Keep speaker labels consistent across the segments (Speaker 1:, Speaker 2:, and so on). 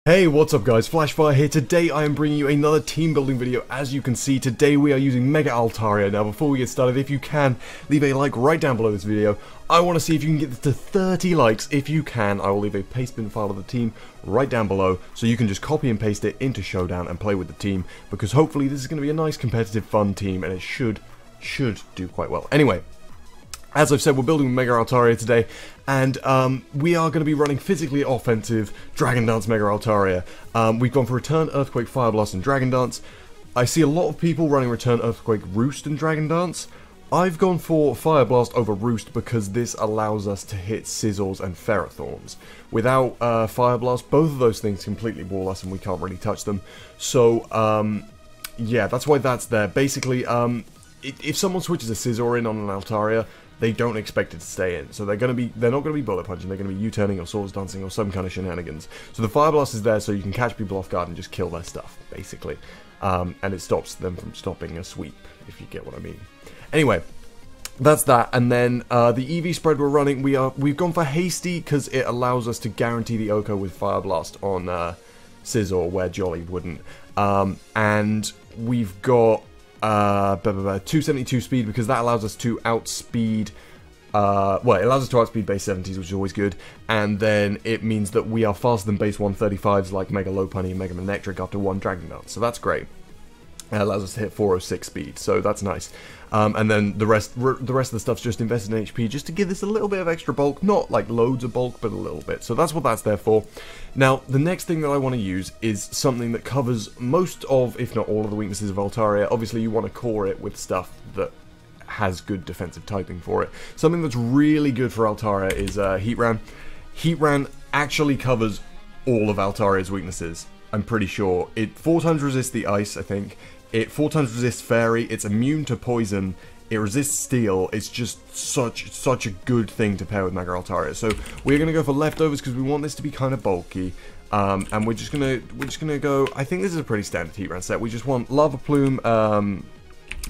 Speaker 1: Hey, what's up guys, Flashfire here. Today I am bringing you another team building video. As you can see, today we are using Mega Altaria. Now before we get started, if you can, leave a like right down below this video. I want to see if you can get this to 30 likes. If you can, I will leave a pastebin file of the team right down below, so you can just copy and paste it into Showdown and play with the team, because hopefully this is going to be a nice competitive fun team and it should do quite well. Anyway, as I've said, we're building Mega Altaria today, and we are going to be running physically offensive Dragon Dance Mega Altaria. We've gone for Return, Earthquake, Fire Blast, and Dragon Dance. I see a lot of people running Return, Earthquake, Roost, and Dragon Dance. I've gone for Fire Blast over Roost because this allows us to hit Scizors and Ferrothorns. Without Fire Blast, both of those things completely wall us and we can't really touch them. So, yeah, that's why that's there. Basically, if someone switches a Scizor in on an Altaria, they don't expect it to stay in, so they're not gonna be bullet punching. They're gonna be U-turning or swords dancing or some kind of shenanigans. So the Fire Blast is there so you can catch people off guard and just kill their stuff, basically, and it stops them from stopping a sweep, if you get what I mean. Anyway, that's that. And then the EV spread we're running, we've gone for Hasty because it allows us to guarantee the Oko with Fire Blast on Scizor where Jolly wouldn't, and we've got 272 speed because that allows us to outspeed, well, it allows us to outspeed base 70s, which is always good, and then it means that we are faster than base 135s like Mega Lopunny and Mega Manectric after one Dragon Dance, so that's great. It allows us to hit 406 speed, so that's nice. And then the rest of the stuff's just invested in HP, just to give this a little bit of extra bulk, not like loads of bulk, but a little bit. So that's what that's there for. Now, the next thing that I want to use is something that covers most of, if not all of the weaknesses of Altaria. Obviously, you want to core it with stuff that has good defensive typing for it. Something that's really good for Altaria is Heatran. Heatran actually covers all of Altaria's weaknesses, I'm pretty sure. It 4 times resists the ice, I think. It 4 times resists Fairy, it's immune to poison, it resists steel. It's just such a good thing to pair with Mega Altaria. So we're gonna go for leftovers because we want this to be kind of bulky. And we're just gonna go, I think this is a pretty standard Heatran set. We just want Lava Plume,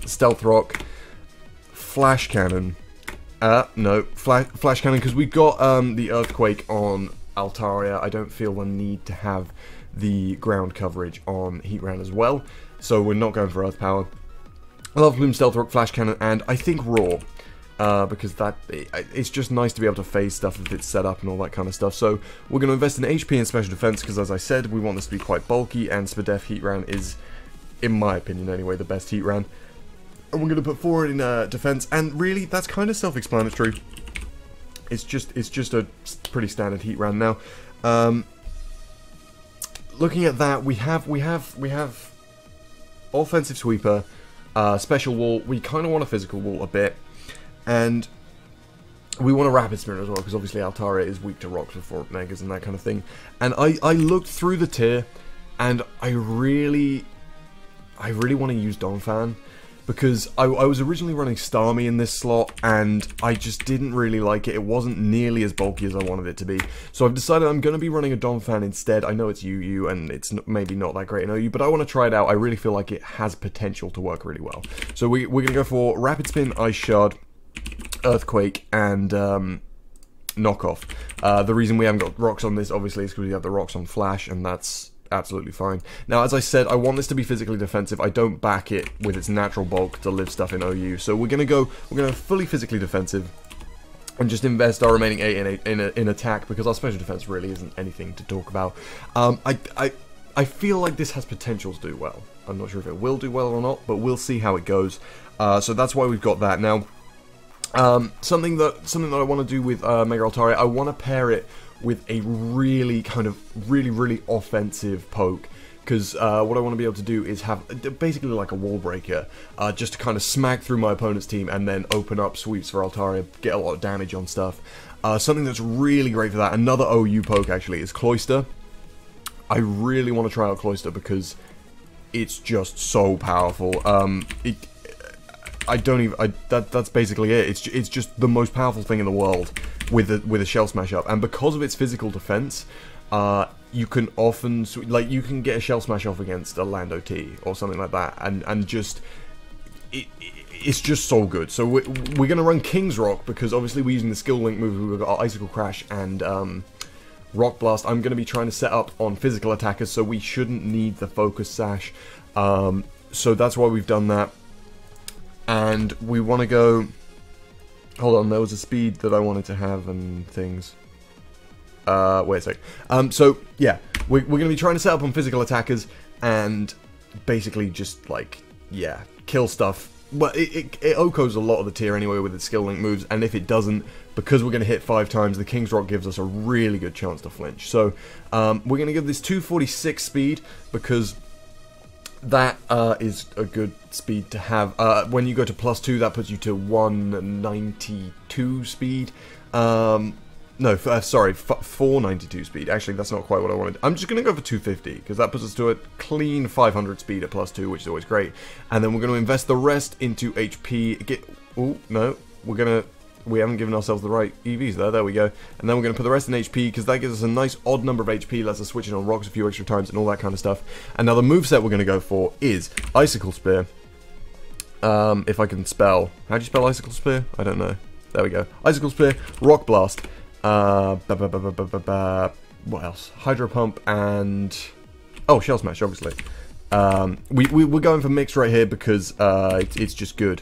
Speaker 1: Stealth Rock, Flash Cannon. No, Flash Cannon, because we've got the Earthquake on Altaria. I don't feel the need to have the ground coverage on Heatran as well, so we're not going for Earth Power. Lava Plume, Stealth Rock, Flash Cannon, and I think Roar, because it's just nice to be able to phase stuff if it's set up and all that kind of stuff. So we're going to invest in HP and Special Defense, because as I said, we want this to be quite bulky, and Spadef Heatran is, in my opinion anyway, the best Heatran. And we're going to put 4 in Defense, and really, that's kind of self-explanatory. It's just a pretty standard Heatran now. Looking at that, we have offensive sweeper, special wall. We kind of want a physical wall a bit, and we want a rapid spinner as well because obviously Altaria is weak to rocks before megas and that kind of thing. And I looked through the tier, and I really want to use Donphan, because I was originally running Starmie in this slot, and I just didn't really like it. It wasn't nearly as bulky as I wanted it to be. So I've decided I'm going to be running a Donphan instead. I know it's UU, and it's maybe not that great in OU, but I want to try it out. I really feel like it has potential to work really well. So we're going to go for Rapid Spin, Ice Shard, Earthquake, and Knockoff. The reason we haven't got rocks on this, obviously, is because we have the rocks on Flash, and that's absolutely fine. Now, as I said, I want this to be physically defensive. I don't back it with its natural bulk to live stuff in OU. So we're gonna fully physically defensive and just invest our remaining 8 in attack, because our special defense really isn't anything to talk about. I feel like this has potential to do well. I'm not sure if it will do well or not, but we'll see how it goes. So that's why we've got that now. Something that I want to do with Mega Altaria, I want to pair it with a really really offensive poke, because what I want to be able to do is have basically like a wall breaker, just to kind of smack through my opponent's team and then open up sweeps for Altaria, get a lot of damage on stuff. Something that's really great for that, another OU poke actually, is Cloyster. I really want to try out Cloyster because it's just so powerful. That's basically it. It's just the most powerful thing in the world with a Shell Smash up, and because of its physical defense, you can often you can get a Shell Smash off against a Lando T or something like that, and just it's just so good. So we're gonna run King's Rock because obviously we're using the skill link move. We've got Icicle Crash and Rock Blast, I'm going to be trying to set up on physical attackers, so we shouldn't need the Focus Sash. So that's why we've done that. And we want to go... Hold on, there was a speed that I wanted to have and things. Wait a sec. So, yeah, we're going to be trying to set up on physical attackers and basically just, like, yeah, kill stuff. Well, it OHKOs a lot of the tier anyway with its skill link moves, and if it doesn't, because we're going to hit 5 times, the King's Rock gives us a really good chance to flinch. So, we're going to give this 246 speed, because that is a good speed to have. When you go to +2, that puts you to 192 speed. No, sorry, 492 speed. Actually, that's not quite what I wanted. I'm just going to go for 250, because that puts us to a clean 500 speed at +2, which is always great. And then we're going to invest the rest into HP. Oh, no, we haven't given ourselves the right EVs there. There we go. And then we're going to put the rest in HP, because that gives us a nice odd number of HP, lets us switch it on rocks a few extra times and all that kind of stuff. And now the moveset we're going to go for is Icicle Spear. If I can spell. How do you spell Icicle Spear? I don't know. There we go. Icicle Spear, Rock Blast. What else? Hydro Pump and... Oh, Shell Smash, obviously. We're going for Mix right here because it's just good.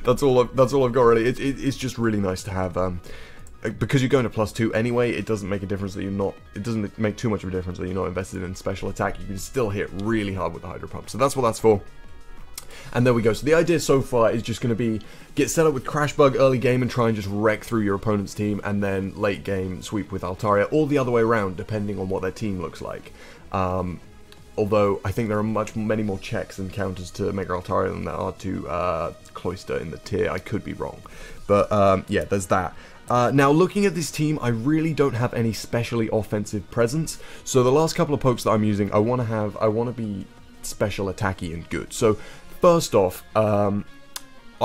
Speaker 1: That's all I've got really. It's just really nice to have. Because you're going to +2 anyway, it doesn't make a difference that you're not... It doesn't make too much of a difference that you're not invested in special attack. You can still hit really hard with the Hydro Pump. So that's what that's for. And there we go. So the idea so far is just going to be get set up with Crash Bug early game and try and just wreck through your opponent's team, and then late game sweep with Altaria, or the other way around, depending on what their team looks like. Although I think there are many more checks and counters to Mega Altaria than there are to Cloyster in the tier. I could be wrong, but yeah, there's that. Now, looking at this team, I really don't have any specially offensive presence. So the last couple of pokes that I'm using, I want to be special attacky and good. So first off, I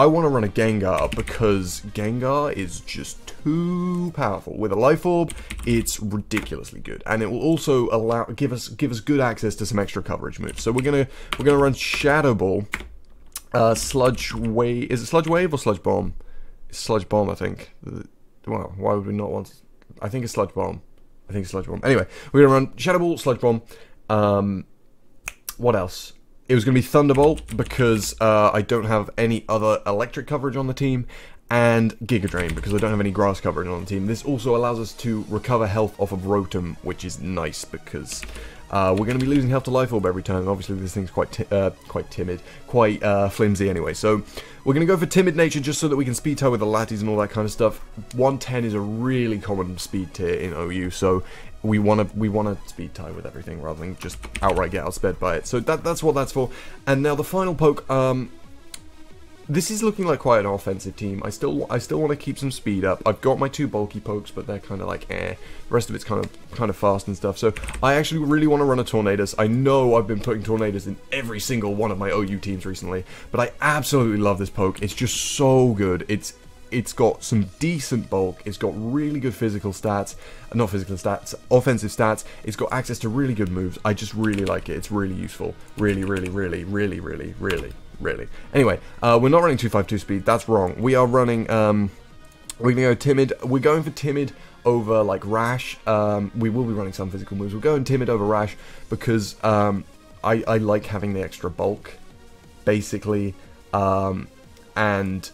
Speaker 1: want to run a Gengar because Gengar is just too powerful. With a Life Orb, it's ridiculously good, and it will also give us good access to some extra coverage moves. So we're gonna run Shadow Ball, Sludge Wave. Is it Sludge Wave or Sludge Bomb? It's Sludge Bomb, I think. Well, why would we not want? I think it's Sludge Bomb. I think it's Sludge Bomb. Anyway, we're gonna run Shadow Ball, Sludge Bomb. What else? It was going to be Thunderbolt because I don't have any other electric coverage on the team, and Giga Drain because I don't have any grass coverage on the team. This also allows us to recover health off of Rotom, which is nice because we're going to be losing health to Life Orb every turn. Obviously, this thing's quite timid, quite flimsy anyway. So we're going to go for Timid Nature just so that we can speed tie with the Latties and all that kind of stuff. 110 is a really common speed tier in OU, so we want to speed tie with everything rather than just outright get outsped by it. So that's what that's for. And now the final poke. This is looking like quite an offensive team. I still want to keep some speed up. I've got my 2 bulky pokes, but they're kind of like eh. The rest of it's kind of fast and stuff. So I actually really want to run a Tornadus. I know I've been putting Tornadus in every single one of my OU teams recently, but I absolutely love this poke. It's just so good. It's got some decent bulk, it's got really good physical stats, not physical stats, offensive stats, it's got access to really good moves. I just really like it, it's really useful. Really. Anyway, we're not running 252 speed, that's wrong. We are running, we're going to go Timid, we're going for Timid over like Rash. We will be running some physical moves, we're going Timid over Rash because I like having the extra bulk, basically, and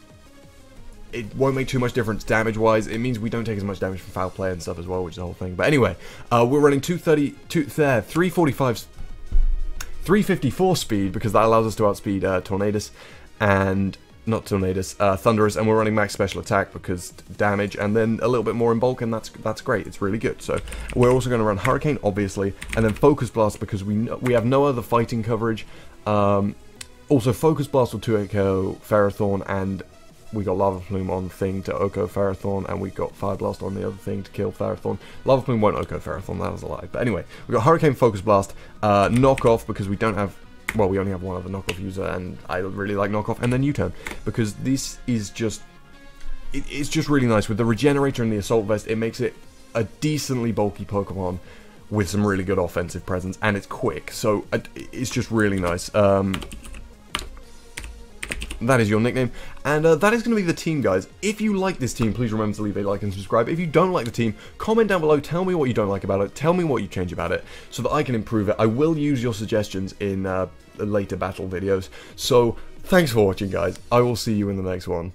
Speaker 1: it won't make too much difference damage-wise. It means we don't take as much damage from foul play and stuff as well, which is the whole thing. But anyway, we're running 354 speed because that allows us to outspeed Tornadus and not Tornadus, Thunderous, and we're running max special attack because damage, and then a little bit more in bulk, and that's great. It's really good. So we're also going to run Hurricane, obviously, and then Focus Blast because we have no other fighting coverage. Also, Focus Blast will 2-KO Ferrothorn, and we got Lava Plume on thing to OHKO Ferrothorn, and we got Fire Blast on the other thing to kill Ferrothorn. Lava Plume won't OHKO Ferrothorn, that was a lie. But anyway, we got Hurricane, Focus Blast, Knockoff because we don't have, well, we only have one other Knockoff user, and I really like Knockoff, and then U-Turn because this is just, it's just really nice. With the Regenerator and the Assault Vest, it makes it a decently bulky Pokemon with some really good offensive presence, and it's quick, so it's just really nice. that is your nickname, and that is going to be the team, guys. If you like this team, please remember to leave a like and subscribe. If you don't like the team, comment down below, tell me what you don't like about it, tell me what you change about it, so that I can improve it. I will use your suggestions in later battle videos, so thanks for watching, guys. I will see you in the next one.